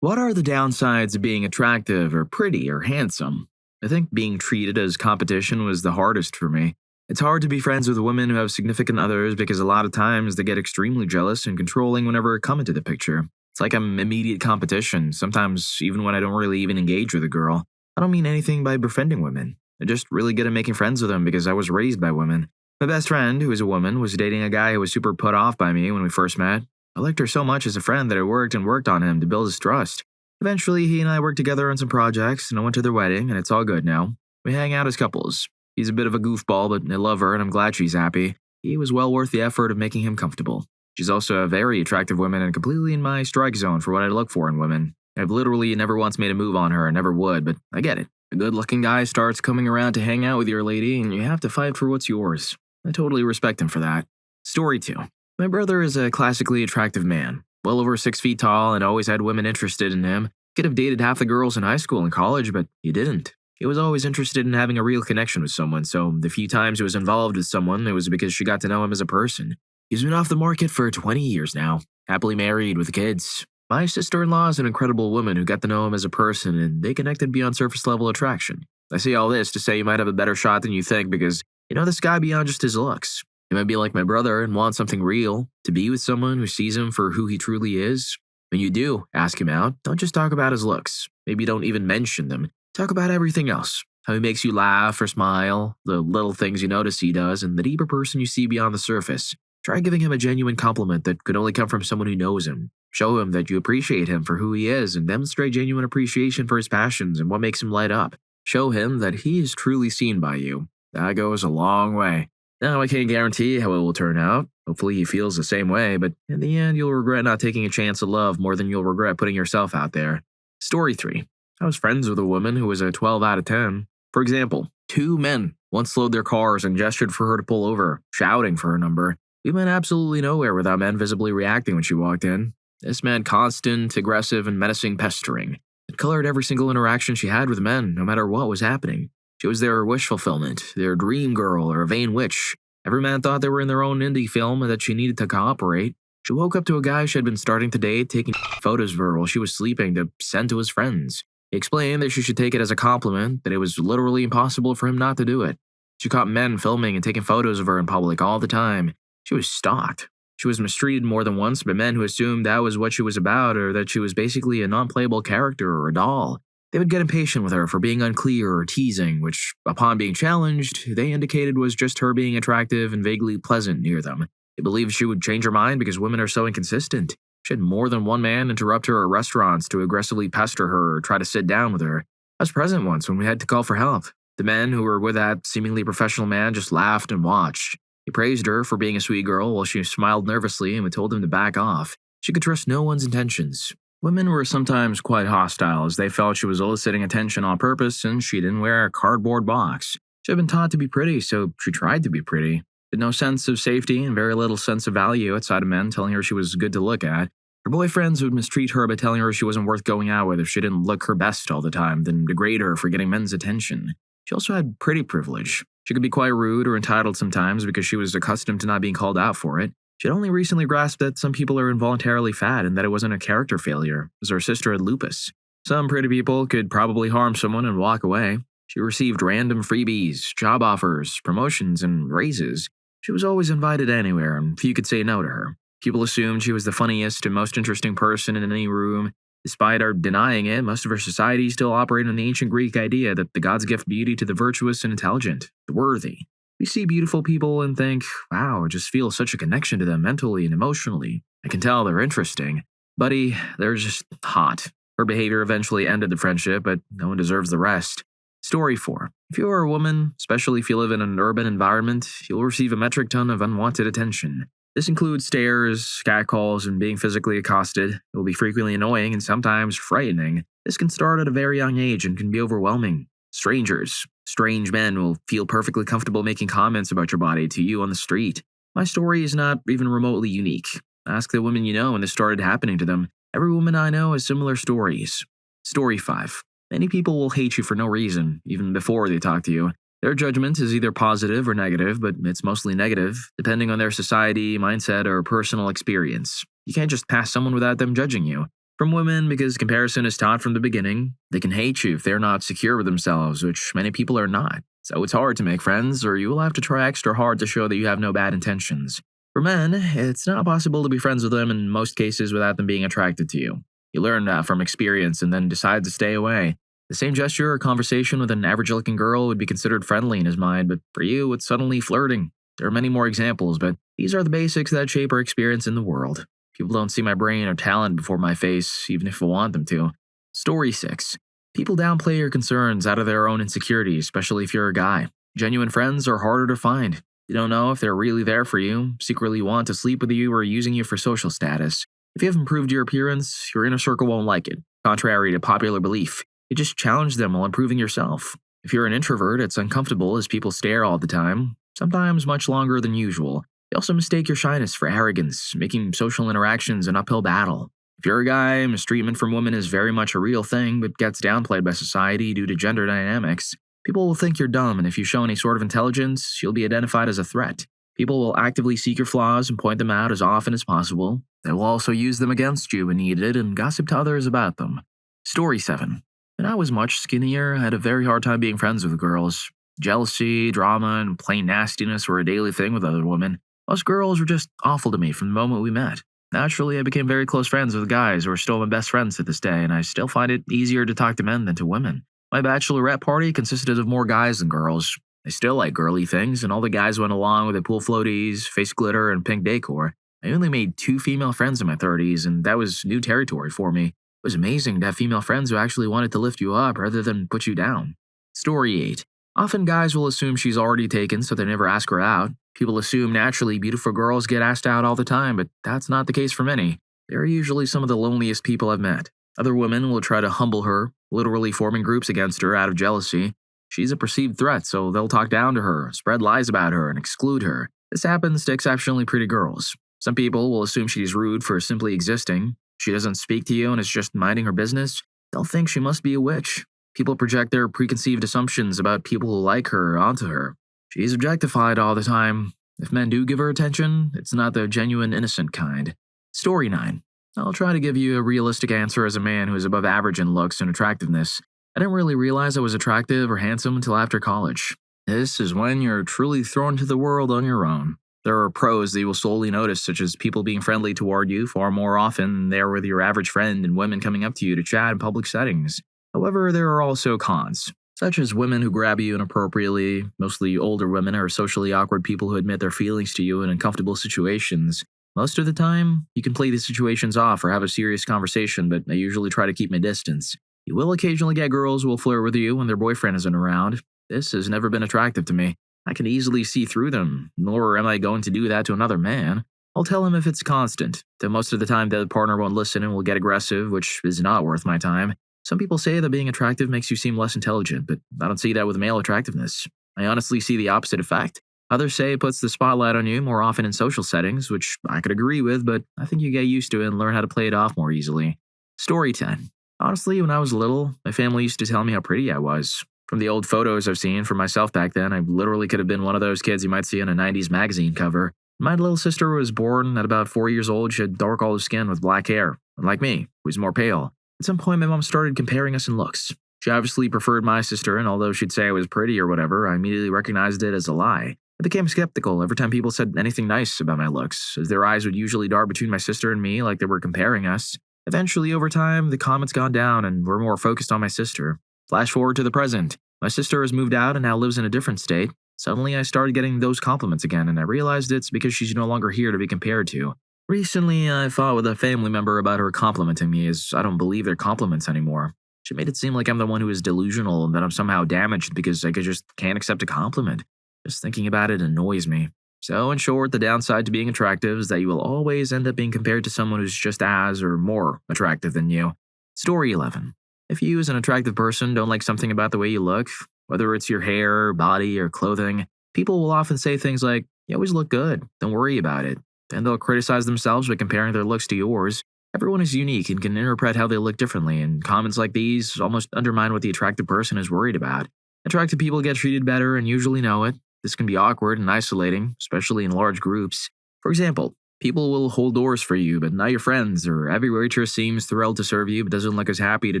What are the downsides of being attractive or pretty or handsome? I think being treated as competition was the hardest for me. It's hard to be friends with women who have significant others because a lot of times they get extremely jealous and controlling whenever I come into the picture. It's like I'm immediate competition, sometimes even when I don't really even engage with a girl. I don't mean anything by befriending women. I'm just really good at making friends with them because I was raised by women. My best friend, who is a woman, was dating a guy who was super put off by me when we first met. I liked her so much as a friend that I worked on him to build his trust. Eventually, he and I worked together on some projects, and I went to their wedding, and it's all good now. We hang out as couples. He's a bit of a goofball, but I love her, and I'm glad she's happy. He was well worth the effort of making him comfortable. She's also a very attractive woman and completely in my strike zone for what I look for in women. I've literally never once made a move on her and never would, but I get it. A good-looking guy starts coming around to hang out with your lady, and you have to fight for what's yours. I totally respect him for that. Story 2. My brother is a classically attractive man, well over 6 feet tall and always had women interested in him. Could have dated half the girls in high school and college, but he didn't. He was always interested in having a real connection with someone, so the few times he was involved with someone, it was because she got to know him as a person. He's been off the market for 20 years now, happily married with kids. My sister-in-law is an incredible woman who got to know him as a person, and they connected beyond surface-level attraction. I say all this to say you might have a better shot than you think because you know this guy beyond just his looks. He might be like my brother and want something real, to be with someone who sees him for who he truly is. When you do ask him out, don't just talk about his looks. Maybe don't even mention them. Talk about everything else. How he makes you laugh or smile, the little things you notice he does, and the deeper person you see beyond the surface. Try giving him a genuine compliment that could only come from someone who knows him. Show him that you appreciate him for who he is and demonstrate genuine appreciation for his passions and what makes him light up. Show him that he is truly seen by you. That goes a long way. Now, I can't guarantee how it will turn out. Hopefully he feels the same way, but in the end, you'll regret not taking a chance at love more than you'll regret putting yourself out there. Story 3. I was friends with a woman who was a 12 out of 10. For example, 2 men once slowed their cars and gestured for her to pull over, shouting for her number. We went absolutely nowhere without men visibly reacting when she walked in. This meant constant, aggressive, and menacing pestering. It colored every single interaction she had with men, no matter what was happening. She was their wish fulfillment, their dream girl, or a vain witch. Every man thought they were in their own indie film and that she needed to cooperate. She woke up to a guy she had been starting to date taking photos of her while she was sleeping to send to his friends. He explained that she should take it as a compliment, that it was literally impossible for him not to do it. She caught men filming and taking photos of her in public all the time. She was stalked. She was mistreated more than once by men who assumed that was what she was about or that she was basically a non-playable character or a doll. They would get impatient with her for being unclear or teasing, which, upon being challenged, they indicated was just her being attractive and vaguely pleasant near them. They believed she would change her mind because women are so inconsistent. She had more than one man interrupt her at restaurants to aggressively pester her or try to sit down with her. I was present once when we had to call for help. The men who were with that seemingly professional man just laughed and watched. He praised her for being a sweet girl while she smiled nervously and told him to back off. She could trust no one's intentions. Women were sometimes quite hostile as they felt she was eliciting attention on purpose and she didn't wear a cardboard box. She had been taught to be pretty, so she tried to be pretty. Had no sense of safety and very little sense of value outside of men telling her she was good to look at. Her boyfriends would mistreat her by telling her she wasn't worth going out with if she didn't look her best all the time, then degrade her for getting men's attention. She also had pretty privilege. She could be quite rude or entitled sometimes because she was accustomed to not being called out for it. She had only recently grasped that some people are involuntarily fat and that it wasn't a character failure, as her sister had lupus. Some pretty people could probably harm someone and walk away. She received random freebies, job offers, promotions, and raises. She was always invited anywhere, and few could say no to her. People assumed she was the funniest and most interesting person in any room. Despite our denying it, most of our society still operated on the ancient Greek idea that the gods gift beauty to the virtuous and intelligent, the worthy. We see beautiful people and think, wow, I just feel such a connection to them mentally and emotionally. I can tell they're interesting. Buddy, they're just hot. Her behavior eventually ended the friendship, but no one deserves the rest. Story 4. If you are a woman, especially if you live in an urban environment, you'll receive a metric ton of unwanted attention. This includes stares, catcalls, and being physically accosted. It will be frequently annoying and sometimes frightening. This can start at a very young age and can be overwhelming. Strangers, strange men will feel perfectly comfortable making comments about your body to you on the street. My story is not even remotely unique. Ask the women you know when this started happening to them. Every woman I know has similar stories. Story 5. Many people will hate you for no reason, even before they talk to you. Their judgment is either positive or negative, but it's mostly negative, depending on their society, mindset, or personal experience. You can't just pass someone without them judging you. From women, because comparison is taught from the beginning, they can hate you if they're not secure with themselves, which many people are not. So it's hard to make friends, or you will have to try extra hard to show that you have no bad intentions. For men, it's not possible to be friends with them in most cases without them being attracted to you. You learn that from experience and then decide to stay away. The same gesture or conversation with an average-looking girl would be considered friendly in his mind, but for you, it's suddenly flirting. There are many more examples, but these are the basics that shape our experience in the world. People don't see my brain or talent before my face, even if I want them to. Story 6. People downplay your concerns out of their own insecurities, especially if you're a guy. Genuine friends are harder to find. You don't know if they're really there for you, secretly want to sleep with you, or using you for social status. If you have improved your appearance, your inner circle won't like it. Contrary to popular belief, you just challenge them while improving yourself. If you're an introvert, it's uncomfortable as people stare all the time, sometimes much longer than usual. They also mistake your shyness for arrogance, making social interactions an uphill battle. If you're a guy, mistreatment from women is very much a real thing, but gets downplayed by society due to gender dynamics. People will think you're dumb, and if you show any sort of intelligence, you'll be identified as a threat. People will actively seek your flaws and point them out as often as possible. They will also use them against you when needed and gossip to others about them. Story 7. When I was much skinnier, I had a very hard time being friends with girls. Jealousy, drama, and plain nastiness were a daily thing with other women. Most girls were just awful to me from the moment we met. Naturally, I became very close friends with guys who are still my best friends to this day, and I still find it easier to talk to men than to women. My bachelorette party consisted of more guys than girls. I still like girly things, and all the guys went along with the pool floaties, face glitter, and pink decor. I only made 2 female friends in my 30s, and that was new territory for me. It was amazing to have female friends who actually wanted to lift you up rather than put you down. Story 8. Often guys will assume she's already taken, so they never ask her out. People assume naturally beautiful girls get asked out all the time, but that's not the case for many. They're usually some of the loneliest people I've met. Other women will try to humble her, literally forming groups against her out of jealousy. She's a perceived threat, so they'll talk down to her, spread lies about her, and exclude her. This happens to exceptionally pretty girls. Some people will assume she's rude for simply existing. She doesn't speak to you and is just minding her business. They'll think she must be a witch. People project their preconceived assumptions about people who like her onto her. She's objectified all the time. If men do give her attention, it's not the genuine, innocent kind. Story 9. I'll try to give you a realistic answer as a man who is above average in looks and attractiveness. I didn't really realize I was attractive or handsome until after college. This is when you're truly thrown to the world on your own. There are pros that you will slowly notice, such as people being friendly toward you far more often than they are with your average friend, and women coming up to you to chat in public settings. However, there are also cons, such as women who grab you inappropriately, mostly older women or socially awkward people who admit their feelings to you in uncomfortable situations. Most of the time, you can play these situations off or have a serious conversation, but I usually try to keep my distance. You will occasionally get girls who will flirt with you when their boyfriend isn't around. This has never been attractive to me. I can easily see through them, nor am I going to do that to another man. I'll tell him if it's constant, though most of the time the other partner won't listen and will get aggressive, which is not worth my time. Some people say that being attractive makes you seem less intelligent, but I don't see that with male attractiveness. I honestly see the opposite effect. Others say it puts the spotlight on you more often in social settings, which I could agree with, but I think you get used to it and learn how to play it off more easily. Story 10. Honestly, when I was little, my family used to tell me how pretty I was. From the old photos I've seen for myself back then, I literally could have been one of those kids you might see on a 90s magazine cover. My little sister was born at about 4 years old. She had dark olive skin with black hair, unlike me, who's more pale. At some point, my mom started comparing us in looks. She obviously preferred my sister, and although she'd say I was pretty or whatever, I immediately recognized it as a lie. I became skeptical every time people said anything nice about my looks, as their eyes would usually dart between my sister and me like they were comparing us. Eventually, over time, the comments gone down and were more focused on my sister. Flash forward to the present. My sister has moved out and now lives in a different state. Suddenly, I started getting those compliments again, and I realized it's because she's no longer here to be compared to. Recently, I fought with a family member about her complimenting me, as I don't believe they're compliments anymore. She made it seem like I'm the one who is delusional and that I'm somehow damaged because I just can't accept a compliment. Just thinking about it annoys me. So, in short, the downside to being attractive is that you will always end up being compared to someone who's just as or more attractive than you. Story 11. If you, as an attractive person, don't like something about the way you look, whether it's your hair, body, or clothing, people will often say things like, "You always look good, don't worry about it." Then they'll criticize themselves by comparing their looks to yours. Everyone is unique and can interpret how they look differently, and comments like these almost undermine what the attractive person is worried about. Attractive people get treated better and usually know it. This can be awkward and isolating, especially in large groups. For example, People will hold doors for you, but not your friends, or every waitress seems thrilled to serve you but doesn't look as happy to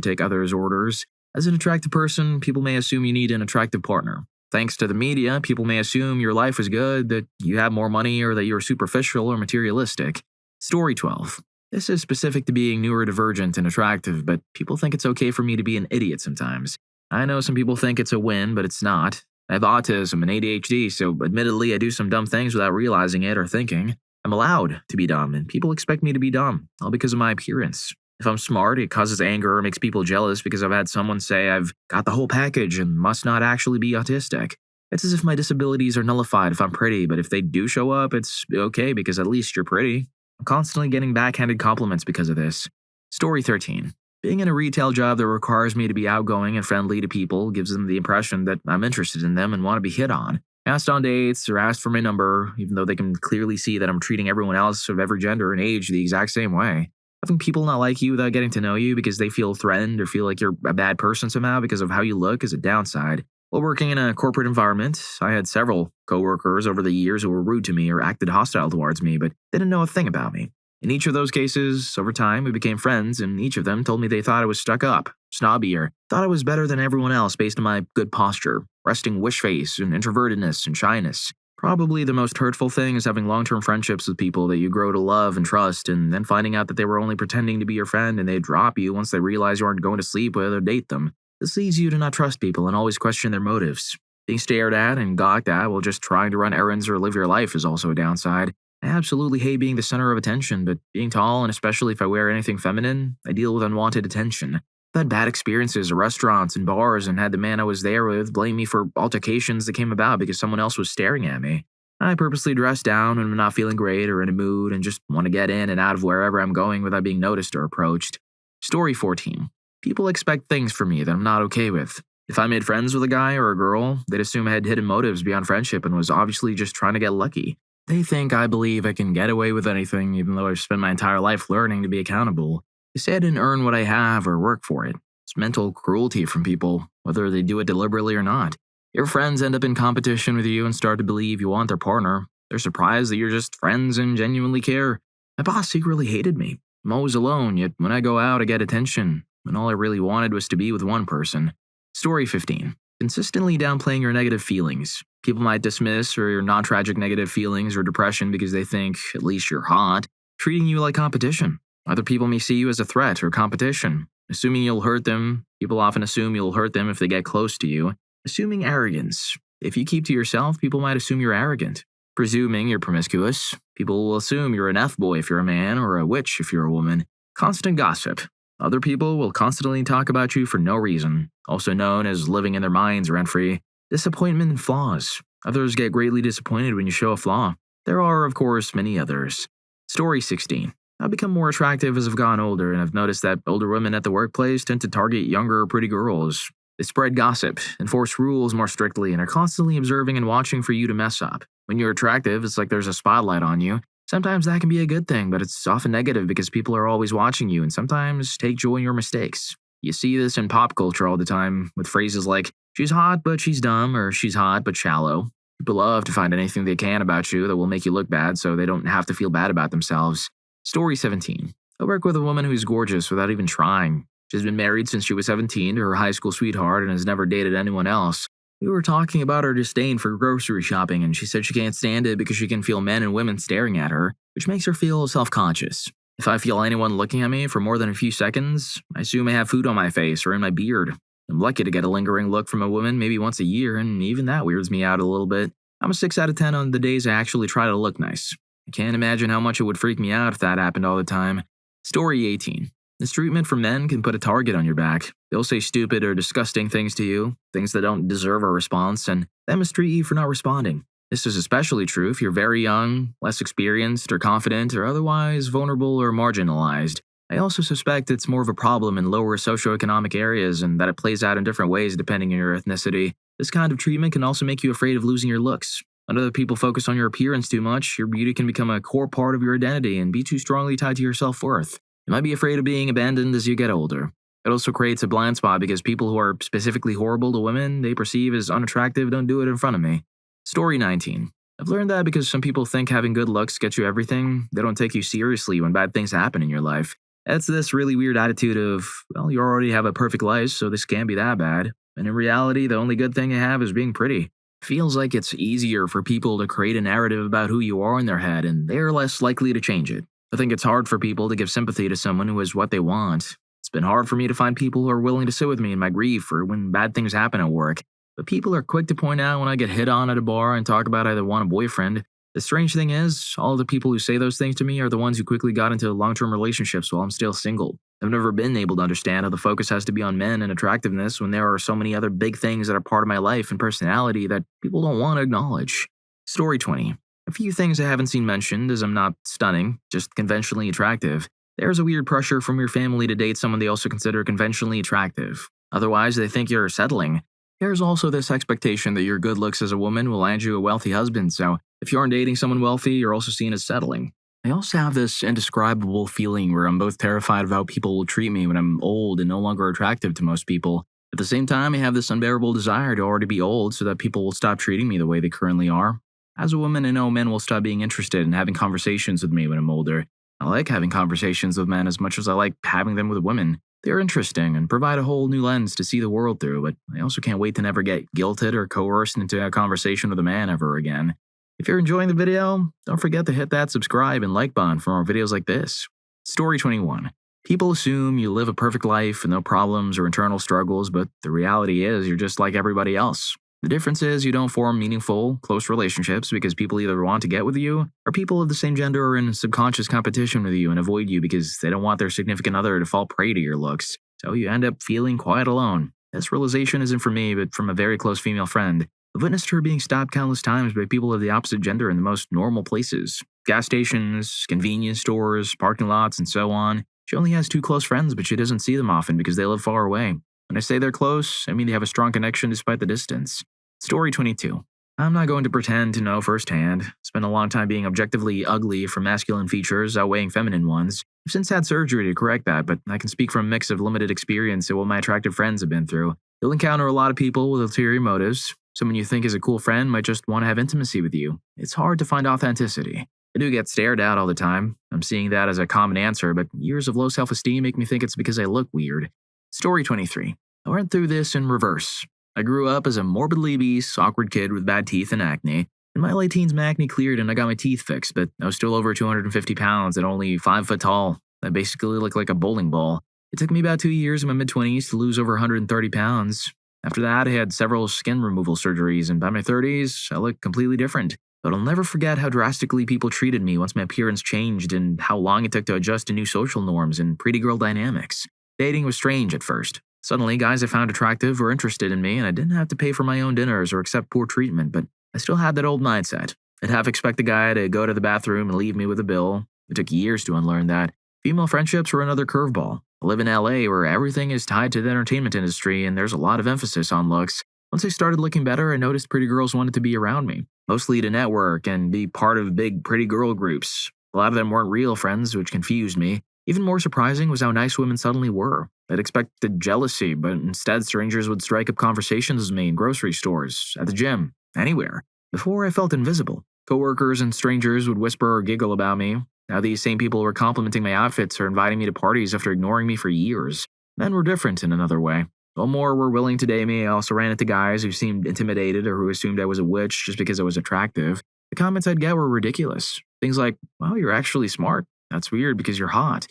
take others' orders. As an attractive person, people may assume you need an attractive partner. Thanks to the media, people may assume your life is good, that you have more money, or that you're superficial or materialistic. Story 12. This is specific to being neurodivergent and attractive, but people think it's okay for me to be an idiot sometimes. I know some people think it's a win, but it's not. I have autism and ADHD, so admittedly I do some dumb things without realizing it or thinking. I'm allowed to be dumb, and people expect me to be dumb, all because of my appearance. If I'm smart, it causes anger or makes people jealous because I've had someone say I've got the whole package and must not actually be autistic. It's as if my disabilities are nullified if I'm pretty, but if they do show up, it's okay because at least you're pretty. I'm constantly getting backhanded compliments because of this. Story 13. Being in a retail job that requires me to be outgoing and friendly to people gives them the impression that I'm interested in them and want to be hit on. Asked on dates or asked for my number, even though they can clearly see that I'm treating everyone else of every gender and age the exact same way. Having people not like you without getting to know you because they feel threatened or feel like you're a bad person somehow because of how you look is a downside. While working in a corporate environment, I had several coworkers over the years who were rude to me or acted hostile towards me, but didn't know a thing about me. In each of those cases, over time, we became friends, and each of them told me they thought I was stuck up, snobby, or thought I was better than everyone else based on my good posture, resting wish face, and introvertedness and shyness. Probably the most hurtful thing is having long-term friendships with people that you grow to love and trust, and then finding out that they were only pretending to be your friend and they drop you once they realize you aren't going to sleep with or date them. This leads you to not trust people and always question their motives. Being stared at and gawked at while just trying to run errands or live your life is also a downside. I absolutely hate being the center of attention, but being tall, and especially if I wear anything feminine, I deal with unwanted attention. I've had bad experiences at restaurants and bars and had the man I was there with blame me for altercations that came about because someone else was staring at me. I purposely dress down when I'm not feeling great or in a mood and just want to get in and out of wherever I'm going without being noticed or approached. Story 14. People expect things from me that I'm not okay with. If I made friends with a guy or a girl, they'd assume I had hidden motives beyond friendship and was obviously just trying to get lucky. They think I believe I can get away with anything even though I've spent my entire life learning to be accountable. They say I didn't earn what I have or work for it. It's mental cruelty from people, whether they do it deliberately or not. Your friends end up in competition with you and start to believe you want their partner. They're surprised that you're just friends and genuinely care. My boss secretly hated me. I'm always alone, yet when I go out I get attention, when all I really wanted was to be with one person. Story 15. Consistently downplaying your negative feelings. People might dismiss or your non-tragic negative feelings or depression because they think, at least you're hot, treating you like competition. Other people may see you as a threat or competition. Assuming you'll hurt them, people often assume you'll hurt them if they get close to you. Assuming arrogance. If you keep to yourself, people might assume you're arrogant. Presuming you're promiscuous. People will assume you're an F-boy if you're a man or a witch if you're a woman. Constant gossip. Other people will constantly talk about you for no reason, also known as living in their minds rent-free. Disappointment and flaws. Others get greatly disappointed when you show a flaw. There are, of course, many others. Story 16. I've become more attractive as I've gotten older, and I've noticed that older women at the workplace tend to target younger, pretty girls. They spread gossip, enforce rules more strictly, and are constantly observing and watching for you to mess up. When you're attractive, it's like there's a spotlight on you. Sometimes that can be a good thing, but it's often negative because people are always watching you and sometimes take joy in your mistakes. You see this in pop culture all the time, with phrases like, she's hot but she's dumb, or she's hot but shallow. People love to find anything they can about you that will make you look bad so they don't have to feel bad about themselves. Story 17. I work with a woman who's gorgeous without even trying. She's been married since she was 17 to her high school sweetheart and has never dated anyone else. We were talking about her disdain for grocery shopping, and she said she can't stand it because she can feel men and women staring at her, which makes her feel self-conscious. If I feel anyone looking at me for more than a few seconds, I assume I have food on my face or in my beard. I'm lucky to get a lingering look from a woman maybe once a year, and even that weirds me out a little bit. I'm a 6 out of 10 on the days I actually try to look nice. I can't imagine how much it would freak me out if that happened all the time. Story 18. This treatment from men can put a target on your back. They'll say stupid or disgusting things to you, things that don't deserve a response, and then mistreat you for not responding. This is especially true if you're very young, less experienced or confident, or otherwise vulnerable or marginalized. I also suspect it's more of a problem in lower socioeconomic areas and that it plays out in different ways depending on your ethnicity. This kind of treatment can also make you afraid of losing your looks. When other people focus on your appearance too much, your beauty can become a core part of your identity and be too strongly tied to your self-worth. You might be afraid of being abandoned as you get older. It also creates a blind spot because people who are specifically horrible to women they perceive as unattractive don't do it in front of me. Story 19. I've learned that because some people think having good looks gets you everything, they don't take you seriously when bad things happen in your life. It's this really weird attitude of, well, you already have a perfect life, so this can't be that bad. And in reality, the only good thing you have is being pretty. Feels like it's easier for people to create a narrative about who you are in their head, and they're less likely to change it. I think it's hard for people to give sympathy to someone who is what they want. It's been hard for me to find people who are willing to sit with me in my grief or when bad things happen at work. But people are quick to point out when I get hit on at a bar and talk about I want a boyfriend. The strange thing is, all the people who say those things to me are the ones who quickly got into long-term relationships while I'm still single. I've never been able to understand how the focus has to be on men and attractiveness when there are so many other big things that are part of my life and personality that people don't want to acknowledge. Story 20. A few things I haven't seen mentioned as I'm not stunning, just conventionally attractive. There's a weird pressure from your family to date someone they also consider conventionally attractive. Otherwise, they think you're settling. There's also this expectation that your good looks as a woman will land you a wealthy husband, so if you aren't dating someone wealthy, you're also seen as settling. I also have this indescribable feeling where I'm both terrified of how people will treat me when I'm old and no longer attractive to most people. At the same time, I have this unbearable desire to already be old so that people will stop treating me the way they currently are. As a woman, I know men will stop being interested in having conversations with me when I'm older. I like having conversations with men as much as I like having them with women. They're interesting and provide a whole new lens to see the world through, but I also can't wait to never get guilted or coerced into a conversation with a man ever again. If you're enjoying the video, don't forget to hit that subscribe and like button for more videos like this. Story 21. People assume you live a perfect life with no problems or internal struggles, but the reality is you're just like everybody else. The difference is you don't form meaningful, close relationships because people either want to get with you, or people of the same gender are in subconscious competition with you and avoid you because they don't want their significant other to fall prey to your looks. So you end up feeling quite alone. This realization isn't from me, but from a very close female friend. I've witnessed her being stopped countless times by people of the opposite gender in the most normal places. Gas stations, convenience stores, parking lots, and so on. She only has 2 close friends, but she doesn't see them often because they live far away. When I say they're close, I mean they have a strong connection despite the distance. Story 22. I'm not going to pretend to know firsthand. Spent a long time being objectively ugly from masculine features outweighing feminine ones. I've since had surgery to correct that, but I can speak from a mix of limited experience and what my attractive friends have been through. You'll encounter a lot of people with ulterior motives. Someone you think is a cool friend might just want to have intimacy with you. It's hard to find authenticity. I do get stared at all the time. I'm seeing that as a common answer, but years of low self-esteem make me think it's because I look weird. Story 23. I went through this in reverse. I grew up as a morbidly obese, awkward kid with bad teeth and acne. In my late teens, my acne cleared and I got my teeth fixed, but I was still over 250 pounds and only 5 foot tall. I basically looked like a bowling ball. It took me about 2 years in my mid-20s to lose over 130 pounds. After that, I had several skin removal surgeries, and by my 30s, I looked completely different. But I'll never forget how drastically people treated me once my appearance changed and how long it took to adjust to new social norms and pretty girl dynamics. Dating was strange at first. Suddenly, guys I found attractive were interested in me, and I didn't have to pay for my own dinners or accept poor treatment, but I still had that old mindset. I'd half expect a guy to go to the bathroom and leave me with a bill. It took years to unlearn that. Female friendships were another curveball. I live in LA where everything is tied to the entertainment industry and there's a lot of emphasis on looks. Once I started looking better, I noticed pretty girls wanted to be around me, mostly to network and be part of big pretty girl groups. A lot of them weren't real friends, which confused me. Even more surprising was how nice women suddenly were. I'd expected jealousy, but instead strangers would strike up conversations with me in grocery stores, at the gym, anywhere. Before I felt invisible. Coworkers and strangers would whisper or giggle about me. Now these same people were complimenting my outfits or inviting me to parties after ignoring me for years. Men were different in another way. While more were willing to date me, I also ran into guys who seemed intimidated or who assumed I was a witch just because I was attractive. The comments I'd get were ridiculous. Things like, wow, you're actually smart. That's weird because you're hot.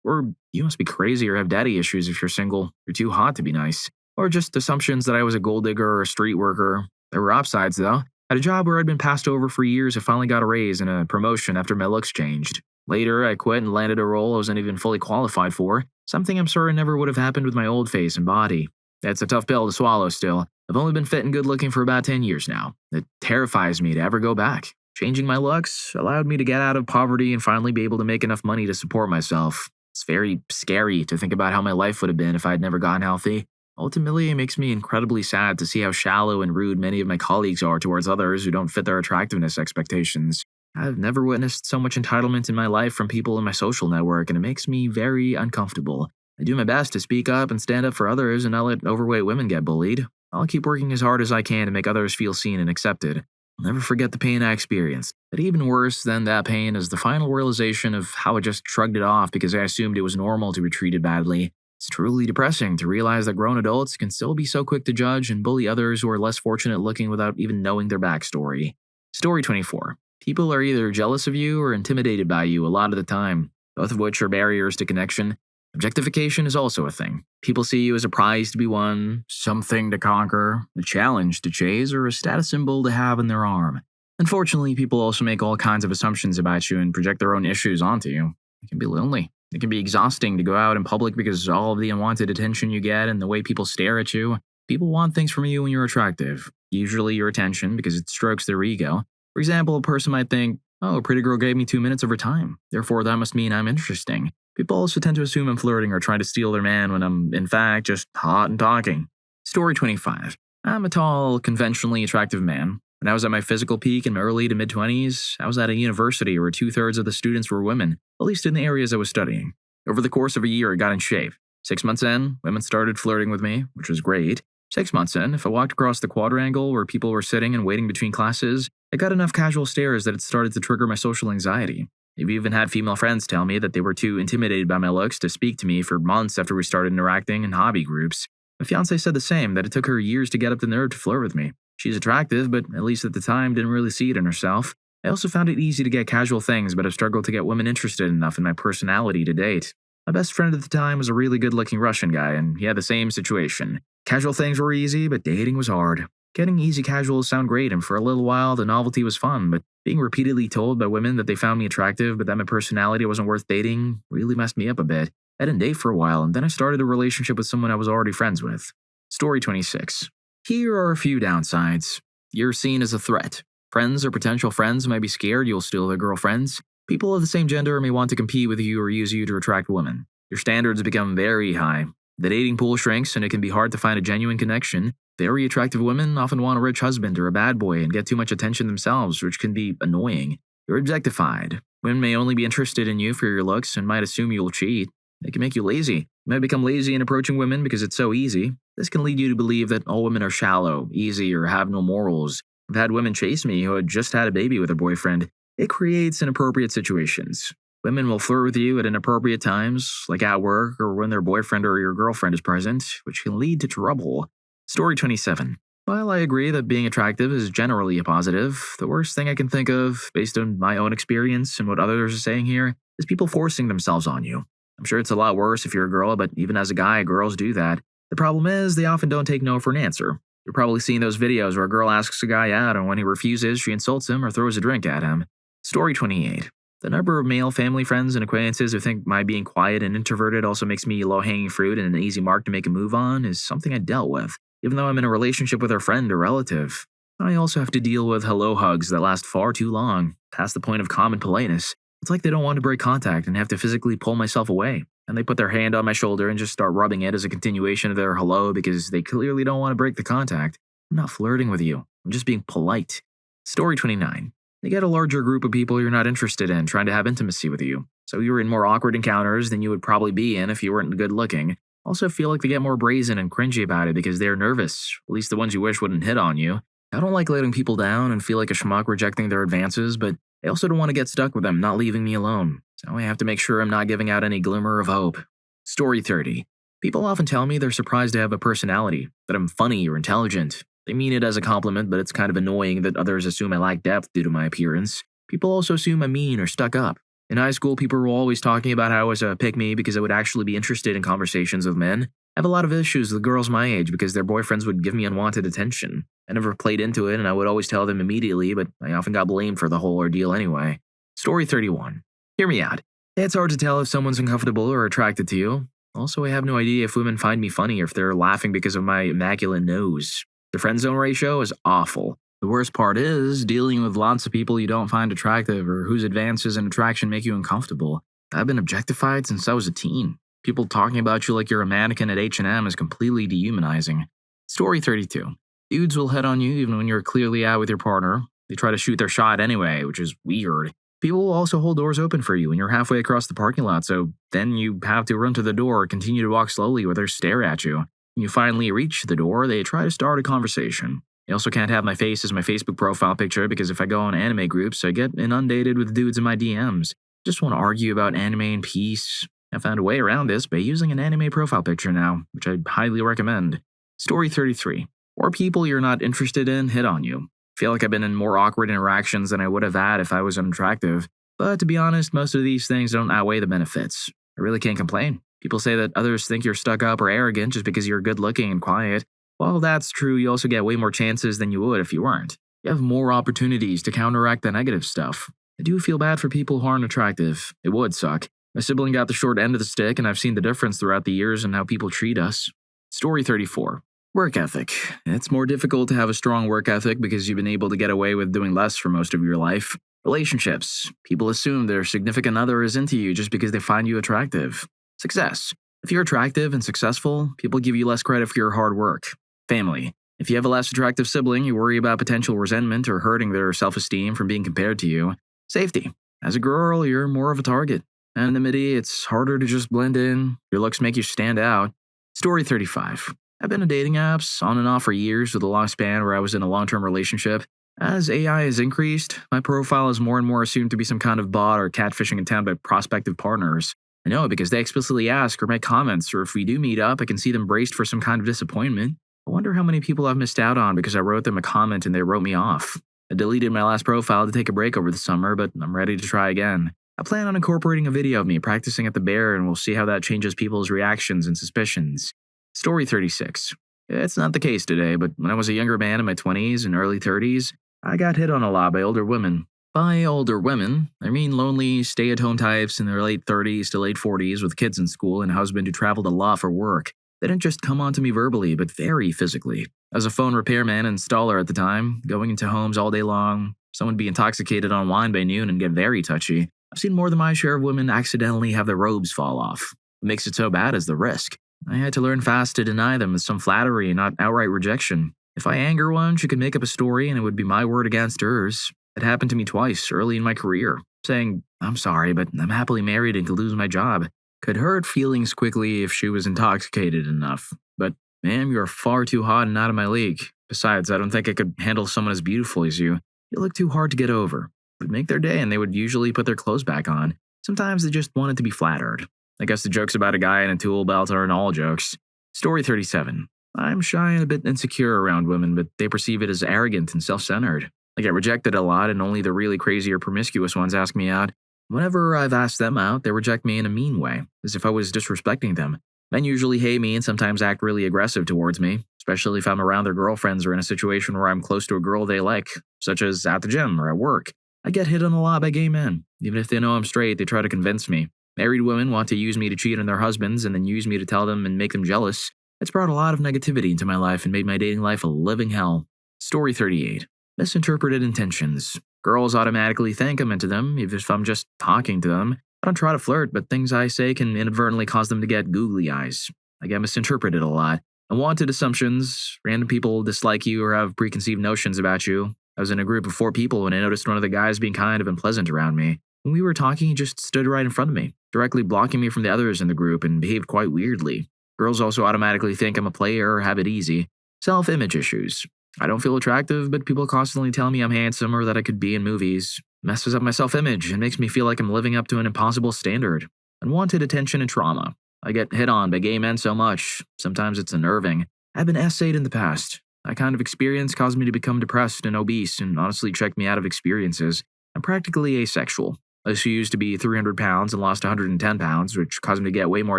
Or you must be crazy or have daddy issues if you're single. You're too hot to be nice. Or just assumptions that I was a gold digger or a street worker. There were upsides though. At a job where I'd been passed over for years, I finally got a raise and a promotion after my looks changed. Later, I quit and landed a role I wasn't even fully qualified for, something I'm certain never would have happened with my old face and body. That's a tough pill to swallow still. I've only been fit and good looking for about 10 years now. It terrifies me to ever go back. Changing my looks allowed me to get out of poverty and finally be able to make enough money to support myself. It's very scary to think about how my life would have been if I had never gotten healthy. Ultimately, it makes me incredibly sad to see how shallow and rude many of my colleagues are towards others who don't fit their attractiveness expectations. I've never witnessed so much entitlement in my life from people in my social network, and it makes me very uncomfortable. I do my best to speak up and stand up for others and not let overweight women get bullied. I'll keep working as hard as I can to make others feel seen and accepted. I'll never forget the pain I experienced. But even worse than that pain is the final realization of how I just shrugged it off because I assumed it was normal to be treated badly. It's truly depressing to realize that grown adults can still be so quick to judge and bully others who are less fortunate looking without even knowing their backstory. Story 24. People are either jealous of you or intimidated by you a lot of the time, both of which are barriers to connection. Objectification is also a thing. People see you as a prize to be won, something to conquer, a challenge to chase, or a status symbol to have in their arm. Unfortunately, people also make all kinds of assumptions about you and project their own issues onto you. It can be lonely. It can be exhausting to go out in public because all of the unwanted attention you get and the way people stare at you. People want things from you when you're attractive, usually your attention because it strokes their ego. For example, a person might think, oh, a pretty girl gave me 2 minutes of her time, therefore that must mean I'm interesting. People also tend to assume I'm flirting or trying to steal their man when I'm, in fact, just hot and talking. Story 25. I'm a tall, conventionally attractive man. When I was at my physical peak in my early to mid-20s, I was at a university where 2/3 of the students were women, at least in the areas I was studying. Over the course of a year, I got in shape. 6 months in, women started flirting with me, which was great. 6 months in, if I walked across the quadrangle where people were sitting and waiting between classes, I got enough casual stares that it started to trigger my social anxiety. I've even had female friends tell me that they were too intimidated by my looks to speak to me for months after we started interacting in hobby groups. My fiancé said the same, that it took her years to get up the nerve to flirt with me. She's attractive, but at least at the time didn't really see it in herself. I also found it easy to get casual things, but I've struggled to get women interested enough in my personality to date. My best friend at the time was a really good-looking Russian guy, and he had the same situation. Casual things were easy, but dating was hard. Getting easy casuals sound great, and for a little while the novelty was fun, but being repeatedly told by women that they found me attractive but that my personality wasn't worth dating really messed me up a bit. I didn't date for a while, and then I started a relationship with someone I was already friends with. Story 26. Here are a few downsides. You're seen as a threat. Friends or potential friends might be scared you'll steal their girlfriends. People of the same gender may want to compete with you or use you to attract women. Your standards become very high. The dating pool shrinks and it can be hard to find a genuine connection. Very attractive women often want a rich husband or a bad boy and get too much attention themselves, which can be annoying. You're objectified. Women may only be interested in you for your looks and might assume you'll cheat. It can make you lazy. You might become lazy in approaching women because it's so easy. This can lead you to believe that all women are shallow, easy, or have no morals. I've had women chase me who had just had a baby with their boyfriend. It creates inappropriate situations. Women will flirt with you at inappropriate times, like at work or when their boyfriend or your girlfriend is present, which can lead to trouble. Story 27. While I agree that being attractive is generally a positive, the worst thing I can think of, based on my own experience and what others are saying here, is people forcing themselves on you. I'm sure it's a lot worse if you're a girl, but even as a guy, girls do that. The problem is, they often don't take no for an answer. You're probably seeing those videos where a girl asks a guy out, and when he refuses, she insults him or throws a drink at him. Story 28. The number of male family friends and acquaintances who think my being quiet and introverted also makes me low-hanging fruit and an easy mark to make a move on is something I dealt with, even though I'm in a relationship with a friend or relative. I also have to deal with hello hugs that last far too long, past the point of common politeness. It's like they don't want to break contact and have to physically pull myself away. And they put their hand on my shoulder and just start rubbing it as a continuation of their hello because they clearly don't want to break the contact. I'm not flirting with you. I'm just being polite. Story 29. You get a larger group of people you're not interested in trying to have intimacy with you. So you're in more awkward encounters than you would probably be in if you weren't good looking. Also feel like they get more brazen and cringy about it because they're nervous, at least the ones you wish wouldn't hit on you. I don't like letting people down and feel like a schmuck rejecting their advances, but I also don't want to get stuck with them not leaving me alone. So I have to make sure I'm not giving out any glimmer of hope. Story 30. People often tell me they're surprised to have a personality, that I'm funny or intelligent. They mean it as a compliment, but it's kind of annoying that others assume I lack depth due to my appearance. People also assume I'm mean or stuck up. In high school, people were always talking about how I was a pick-me because I would actually be interested in conversations with men. I have a lot of issues with girls my age because their boyfriends would give me unwanted attention. I never played into it and I would always tell them immediately, but I often got blamed for the whole ordeal anyway. Story 31. Hear me out. It's hard to tell if someone's uncomfortable or attracted to you. Also, I have no idea if women find me funny or if they're laughing because of my immaculate nose. The friend zone ratio is awful. The worst part is dealing with lots of people you don't find attractive or whose advances in attraction make you uncomfortable. I've been objectified since I was a teen. People talking about you like you're a mannequin at H&M is completely dehumanizing. Story 32. Dudes will head on you even when you're clearly out with your partner. They try to shoot their shot anyway, which is weird. People will also hold doors open for you when you're halfway across the parking lot, so then you have to run to the door or continue to walk slowly or they stare at you. When you finally reach the door, they try to start a conversation. You also can't have my face as my Facebook profile picture because if I go on anime groups, I get inundated with dudes in my DMs. Just want to argue about anime and peace. I found a way around this by using an anime profile picture now, which I highly recommend. Story 33. Or people you're not interested in hit on you. I feel like I've been in more awkward interactions than I would have had if I was unattractive. But to be honest, most of these things don't outweigh the benefits. I really can't complain. People say that others think you're stuck up or arrogant just because you're good looking and quiet. While that's true, you also get way more chances than you would if you weren't. You have more opportunities to counteract the negative stuff. I do feel bad for people who aren't attractive. It would suck. My sibling got the short end of the stick, and I've seen the difference throughout the years in how people treat us. Story 34. Work ethic. It's more difficult to have a strong work ethic because you've been able to get away with doing less for most of your life. Relationships. People assume their significant other is into you just because they find you attractive. Success. If you're attractive and successful, people give you less credit for your hard work. Family. If you have a less attractive sibling, you worry about potential resentment or hurting their self-esteem from being compared to you. Safety. As a girl, you're more of a target. Anonymity, it's harder to just blend in. Your looks make you stand out. Story 35. I've been on dating apps on and off for years with a long span where I was in a long-term relationship. As AI has increased, my profile is more and more assumed to be some kind of bot or catfishing attempt by prospective partners. I know because they explicitly ask or make comments, or if we do meet up, I can see them braced for some kind of disappointment. I wonder how many people I've missed out on because I wrote them a comment and they wrote me off. I deleted my last profile to take a break over the summer, but I'm ready to try again. I plan on incorporating a video of me practicing at the bear, and we'll see how that changes people's reactions and suspicions. Story 36. It's not the case today, but when I was a younger man in my 20s and early 30s, I got hit on a lot by older women. By older women, I mean lonely, stay-at-home types in their late 30s to late 40s with kids in school and a husband who traveled a lot for work. They didn't just come on to me verbally, but very physically. As a phone repairman and installer at the time, going into homes all day long, someone would be intoxicated on wine by noon and get very touchy. I've seen more than my share of women accidentally have their robes fall off. What makes it so bad is the risk. I had to learn fast to deny them with some flattery and not outright rejection. If I anger one, she could make up a story and it would be my word against hers. It happened to me twice early in my career. Saying, "I'm sorry, but I'm happily married and could lose my job," could hurt feelings quickly if she was intoxicated enough. But, ma'am, you're far too hot and out of my league. Besides, I don't think I could handle someone as beautiful as you. You look too hard to get over. It would make their day and they would usually put their clothes back on. Sometimes they just wanted to be flattered. I guess the jokes about a guy in a tool belt aren't all jokes. Story 37. I'm shy and a bit insecure around women, but they perceive it as arrogant and self-centered. I get rejected a lot and only the really crazy or promiscuous ones ask me out. Whenever I've asked them out, they reject me in a mean way, as if I was disrespecting them. Men usually hate me and sometimes act really aggressive towards me, especially if I'm around their girlfriends or in a situation where I'm close to a girl they like, such as at the gym or at work. I get hit on a lot by gay men. Even if they know I'm straight, they try to convince me. Married women want to use me to cheat on their husbands and then use me to tell them and make them jealous. It's brought a lot of negativity into my life and made my dating life a living hell. Story 38. Misinterpreted intentions. Girls automatically think I'm into them, even if I'm just talking to them. I don't try to flirt, but things I say can inadvertently cause them to get googly eyes. I get misinterpreted a lot. Unwanted assumptions. Random people dislike you or have preconceived notions about you. I was in a group of 4 people when I noticed one of the guys being kind of unpleasant around me. When we were talking, he just stood right in front of me, directly blocking me from the others in the group and behaved quite weirdly. Girls also automatically think I'm a player or have it easy. Self-image issues. I don't feel attractive, but people constantly tell me I'm handsome or that I could be in movies. Messes up my self-image and makes me feel like I'm living up to an impossible standard. Unwanted attention and trauma. I get hit on by gay men so much. Sometimes it's unnerving. I've been essayed in the past. That kind of experience caused me to become depressed and obese and honestly checked me out of experiences. I'm practically asexual. I used to be 300 pounds and lost 110 pounds, which caused me to get way more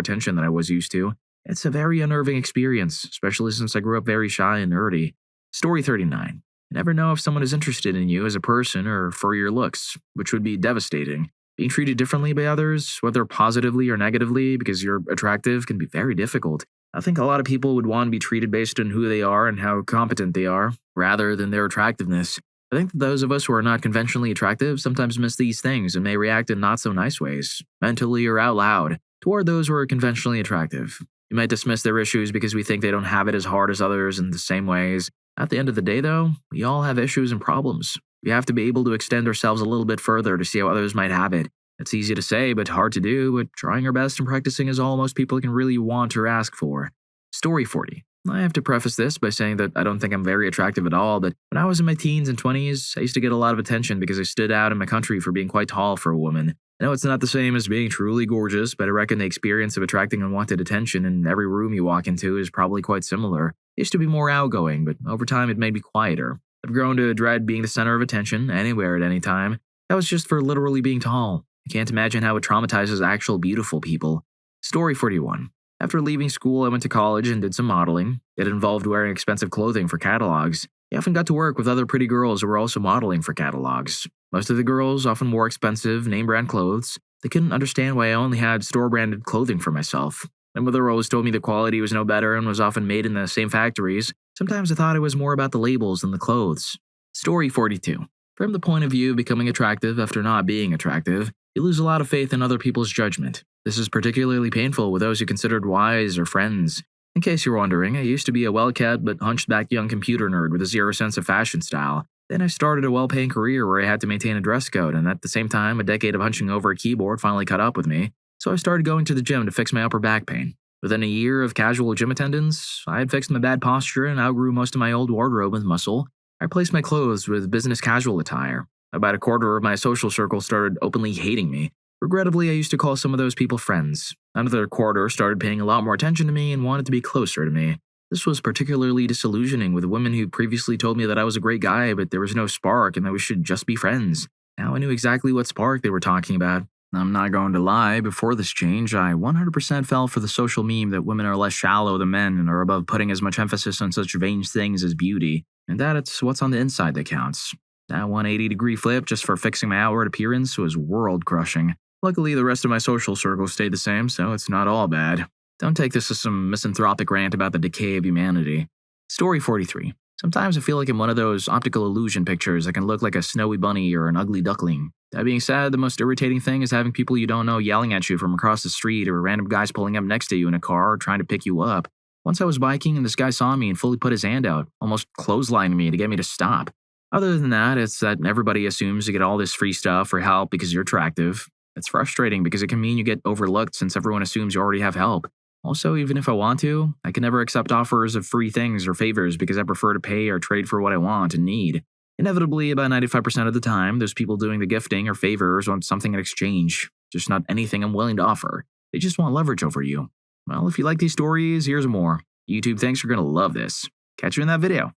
attention than I was used to. It's a very unnerving experience, especially since I grew up very shy and nerdy. Story 39. You never know if someone is interested in you as a person or for your looks, which would be devastating. Being treated differently by others, whether positively or negatively because you're attractive, can be very difficult. I think a lot of people would want to be treated based on who they are and how competent they are, rather than their attractiveness. I think that those of us who are not conventionally attractive sometimes miss these things and may react in not so nice ways, mentally or out loud, toward those who are conventionally attractive. You might dismiss their issues because we think they don't have it as hard as others in the same ways. At the end of the day, though, we all have issues and problems. We have to be able to extend ourselves a little bit further to see how others might have it. It's easy to say, but hard to do, but trying our best and practicing is all most people can really want or ask for. Story 40. I have to preface this by saying that I don't think I'm very attractive at all, but when I was in my teens and 20s, I used to get a lot of attention because I stood out in my country for being quite tall for a woman. I know it's not the same as being truly gorgeous, but I reckon the experience of attracting unwanted attention in every room you walk into is probably quite similar. I used to be more outgoing, but over time it made me quieter. I've grown to dread being the center of attention, anywhere at any time. That was just for literally being tall. I can't imagine how it traumatizes actual beautiful people. Story 41. After leaving school, I went to college and did some modeling. It involved wearing expensive clothing for catalogs. I often got to work with other pretty girls who were also modeling for catalogs. Most of the girls often wore expensive, name-brand clothes. They couldn't understand why I only had store-branded clothing for myself. My mother always told me the quality was no better and was often made in the same factories. Sometimes I thought it was more about the labels than the clothes. Story 42. From the point of view of becoming attractive after not being attractive, you lose a lot of faith in other people's judgment. This is particularly painful with those you considered wise or friends. In case you're wondering, I used to be a well-kept but hunchback young computer nerd with a zero sense of fashion style. Then I started a well-paying career where I had to maintain a dress code, and at the same time, a decade of hunching over a keyboard finally caught up with me, so I started going to the gym to fix my upper back pain. Within a year of casual gym attendance, I had fixed my bad posture and outgrew most of my old wardrobe with muscle. I replaced my clothes with business casual attire. About a quarter of my social circle started openly hating me. Regrettably, I used to call some of those people friends. Another quarter started paying a lot more attention to me and wanted to be closer to me. This was particularly disillusioning with women who previously told me that I was a great guy, but there was no spark and that we should just be friends. Now I knew exactly what spark they were talking about. I'm not going to lie, before this change, I 100% fell for the social meme that women are less shallow than men and are above putting as much emphasis on such vain things as beauty, and that it's what's on the inside that counts. That 180-degree flip just for fixing my outward appearance was world-crushing. Luckily, the rest of my social circle stayed the same, so it's not all bad. Don't take this as some misanthropic rant about the decay of humanity. Story 43. Sometimes I feel like I'm one of those optical illusion pictures that can look like a snowy bunny or an ugly duckling. That being said, the most irritating thing is having people you don't know yelling at you from across the street or random guys pulling up next to you in a car trying to pick you up. Once I was biking and this guy saw me and fully put his hand out, almost clotheslining me to get me to stop. Other than that, it's that everybody assumes you get all this free stuff or help because you're attractive. It's frustrating because it can mean you get overlooked since everyone assumes you already have help. Also, even if I want to, I can never accept offers of free things or favors because I prefer to pay or trade for what I want and need. Inevitably, about 95% of the time, those people doing the gifting or favors want something in exchange, just not anything I'm willing to offer. They just want leverage over you. Well, if you like these stories, here's more. YouTube thinks you're going to love this. Catch you in that video.